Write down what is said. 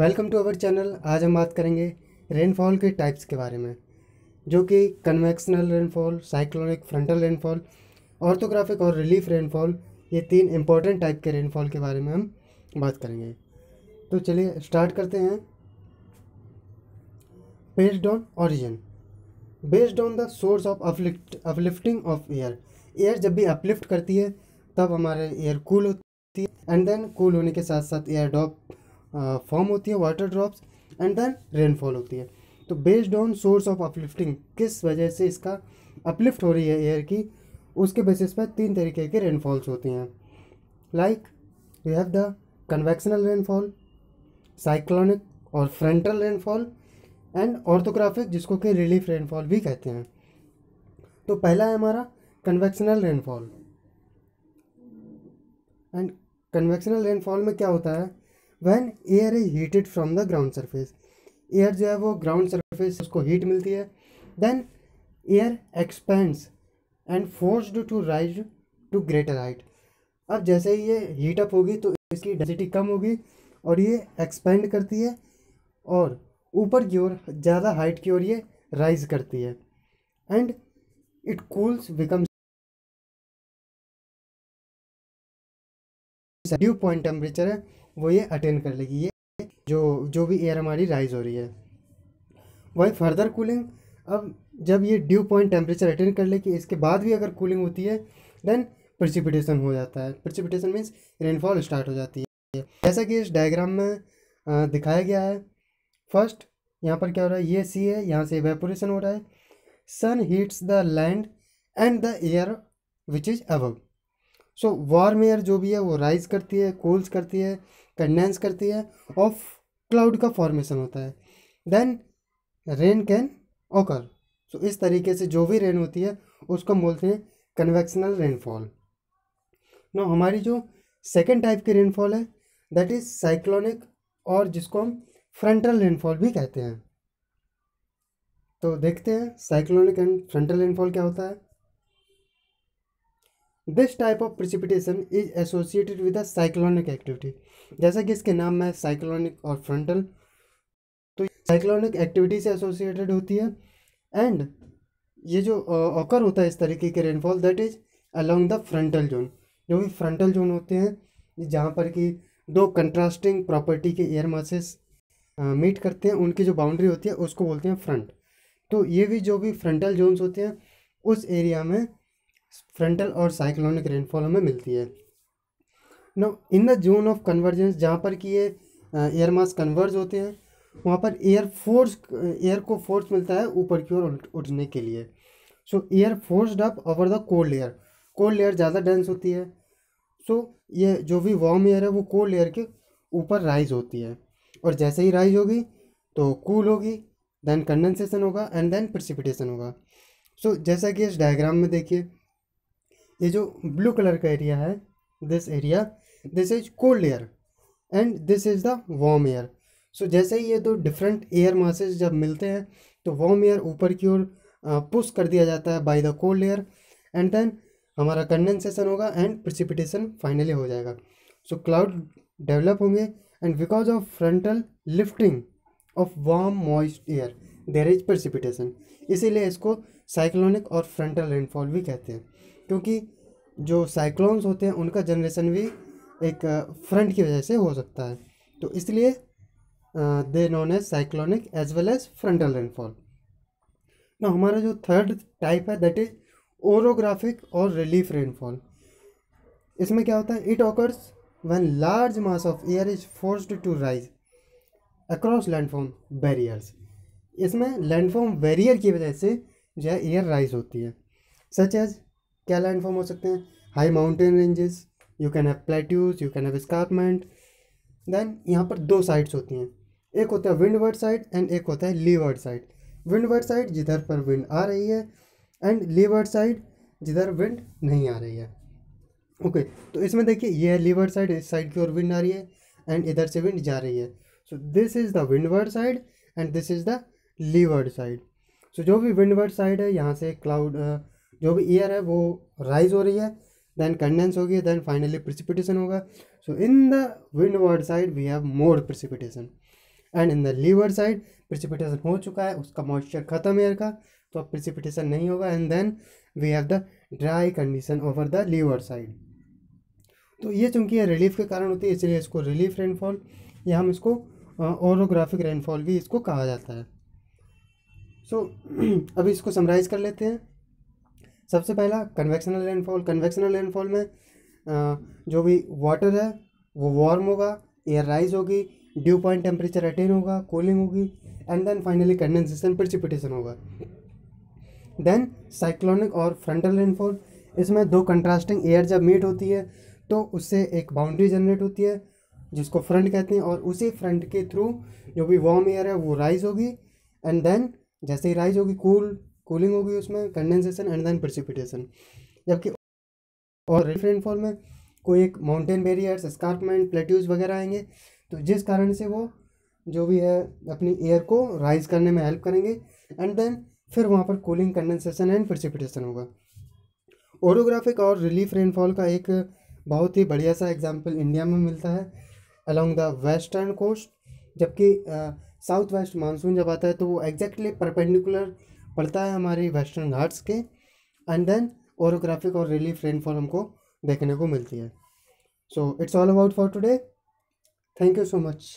Welcome to our channel. आज हम बात करेंगे रेनफॉल के टाइप्स के बारे में, जो कि convectional rainfall, cyclonic, frontal rainfall, orthographic और रिलीफ रेनफॉल, ये तीन इंपॉर्टेंट टाइप के रेनफॉल के बारे में हम बात करेंगे। तो चलिए स्टार्ट करते हैं। Based on origin, based on the source of uplifting of air. Air जब भी अपलिफ्ट करती है तब हमारे एयर कूल होती है, एंड देन कूल होने के साथ साथ एयर ड्रॉप फॉर्म होती है, water drops, and then rainfall होती है। तो based on source of uplifting, किस वजह से इसका अपलिफ्ट हो रही है एयर की, उसके बेसिस पर तीन तरीके के रेनफॉल्स होती हैं। Like we have the convectional rainfall, cyclonic और फ्रंटल रेनफॉल, एंड ऑर्थोग्राफिक, जिसको कि रिलीफ रेनफॉल भी कहते हैं। तो पहला है हमारा convectional rainfall. And convectional rainfall में क्या होता है, when air is heated from the ground surface. Air जो है वो ग्राउंड सरफेस उसको हीट मिलती है, then air expands and forced to rise to greater height. अब जैसे ही ये हीट अप होगी तो इसकी डेंसिटी कम होगी और ये एक्सपेंड करती है और ऊपर की ओर ज़्यादा हाइट की ओर ये राइज करती है, and it cools becomes due point temperature है वो ये अटेन कर लेगी, ये जो भी एयर हमारी राइज हो रही है। वही फर्दर कूलिंग, अब जब ये ड्यू पॉइंट टेम्परेचर अटेन कर लेगी, इसके बाद भी अगर कूलिंग होती है देन प्रेसिपिटेशन हो जाता है। प्रेसिपिटेशन मीन्स रेनफॉल स्टार्ट हो जाती है, जैसा कि इस डायग्राम में दिखाया गया है। फर्स्ट यहाँ पर क्या हो रहा है, ये सी है, यहाँ से इवेपोरेशन हो रहा है। Sun heats the land and the air which is above. So warm air जो भी है वो राइज करती है, कूल्स करती है, कंडेंस करती है, ऑफ क्लाउड का फॉर्मेशन होता है, देन रेन कैन ओकर। सो इस तरीके से जो भी रेन होती है उसको हम बोलते हैं कन्वेक्शनल रेनफॉल। नो हमारी जो सेकेंड टाइप की रेनफॉल है दैट इज साइक्लोनिक, और जिसको हम फ्रंटल रेनफॉल भी कहते हैं। तो देखते हैं साइक्लोनिक एंड फ्रंटल रेनफॉल क्या होता है। This type of precipitation is associated with the cyclonic activity. जैसा कि इसके नाम में साइक्लोनिक और फ्रंटल, तो साइक्लोनिक एक्टिविटी से एसोसिएटेड होती है, एंड ये जो ऑकर होता है इस तरीके के rainfall that is along the frontal zone. जो भी फ्रंटल जोन होते हैं जहाँ पर कि दो कंट्रास्टिंग प्रॉपर्टी के एयर मासेस मीट करते हैं, उनकी जो बाउंड्री होती है उसको बोलते हैं फ्रंट। तो ये भी जो भी फ्रंटल जोन्स होते हैं उस एरिया में फ्रंटल और साइक्लोनिक रेनफॉल हमें मिलती है। No in the zone of convergence, जहाँ पर कि ये एयर मास कन्वर्ज होते हैं, वहाँ पर एयर को फोर्स मिलता है ऊपर की ओर उठने के लिए। सो air forced up over the cold air. Cold air ज़्यादा डेंस होती है, सो ये जो भी वार्म एयर है वो कोल्ड एयर के ऊपर राइज होती है, और जैसे ही राइज होगी तो कूल होगी, देन कंडेंसेशन होगा, एंड देन प्रेसिपिटेशन होगा। सो जैसा कि इस डायग्राम में देखिए, ये जो ब्लू कलर का एरिया है, this is cold air and this is the warm air. So जैसे ही ये दो डिफरेंट एयर मासेस जब मिलते हैं तो वार्म एयर ऊपर की ओर पुश कर दिया जाता है by the cold air, and then हमारा कंडेंसेशन होगा एंड प्रेसिपिटेशन फाइनली हो जाएगा। सो क्लाउड डेवलप होंगे, and because of frontal lifting of warm moist air there is precipitation. इसीलिए इसको साइक्लोनिक और फ्रंटल रेनफॉल भी कहते हैं, क्योंकि जो साइक्लोन्स होते हैं उनका जनरेशन भी एक फ्रंट की वजह से हो सकता है, तो इसलिए they known as cyclonic as well as frontal rainfall. ना हमारा जो थर्ड टाइप है दैट इज ओरोग्राफिक और रिलीफ रेनफॉल। इसमें क्या होता है, it occurs when large mass of air is forced to rise across landform barriers. इसमें लैंडफॉर्म बैरियर की वजह से जो है एयर राइज होती है, सच एज क्या लैंडफॉर्म हो सकते हैं, high mountain ranges, you can have plateaus, you can have escarpment. Then यहाँ पर दो साइड्स होती हैं, एक होता है विंडवर्ड साइड एंड एक होता है लीवर्ड साइड। विंडवर्ड साइड जिधर पर विंड आ रही है, एंड लीवर्ड साइड जिधर विंड नहीं आ रही है। ओके तो इसमें देखिए ये है लीवर्ड साइड, इस साइड की ओर विंड आ रही है एंड इधर से विंड जा रही है। So this is the windward side and this is the leeward side. So जो भी विंडवर्ड साइड है यहाँ से क्लाउड जो भी एयर है वो राइज हो रही है, देन कंडेंस होगी, देन फाइनली प्रेसिपिटेशन होगा। So in the windward side we have more precipitation, and in the leeward side precipitation हो चुका है, उसका मॉइस्चर खत्म एयर का, तो अब प्रिसिपिटेशन नहीं होगा। And then we have the dry condition over the leeward side. तो ये चूंकि ये रिलीफ के कारण होती है, इसलिए इसको रिलीफ रेनफॉल या हम इसको ओरोग्राफिक रेनफॉल भी इसको कहा जाता है। सो अभी इसको समराइज़ कर लेते हैं। सबसे पहला कन्वेक्शनल रेनफॉल। कन्वेक्शनल रेनफॉल में जो भी वाटर है वो वार्म होगा, एयर राइज होगी, ड्यू पॉइंट टेम्परेचर अटेन होगा, कूलिंग होगी, and then finally condensation precipitation होगा। देन साइक्लोनिक और फ्रंटल रेनफॉल, इसमें दो कंट्रास्टिंग एयर जब मीट होती है तो उससे एक बाउंड्री जनरेट होती है जिसको फ्रंट कहते हैं, और उसी फ्रंट के थ्रू जो भी वार्म एयर है वो राइज होगी, एंड देन जैसे ही राइज होगी कूलिंग होगी, उसमें कंडेंसेशन एंड देन प्रेसिपिटेशन। जबकि और रेनफॉल में कोई एक माउंटेन बैरियर्स, एस्कार्पमेंट, प्लेट्यूज वगैरह आएंगे, तो जिस कारण से वो जो भी है अपनी एयर को राइज करने में हेल्प करेंगे, एंड देन फिर वहाँ पर कूलिंग, कंडेंसेशन एंड प्रेसिपिटेशन होगा। ओरोग्राफिक और रिलीफ रेनफॉल का एक बहुत ही बढ़िया सा एग्जाम्पल इंडिया में मिलता है अलोंग द वेस्टर्न कोस्ट, जबकि साउथ वेस्ट मानसून जब आता है तो वो एग्जैक्टली परपेंडिकुलर पड़ता है हमारी वेस्टर्न घाट्स के, एंड देन ओरोग्राफिक और रिलीफ रेनफॉल हमको देखने को मिलती है। So it's all about for today. Thank you so much.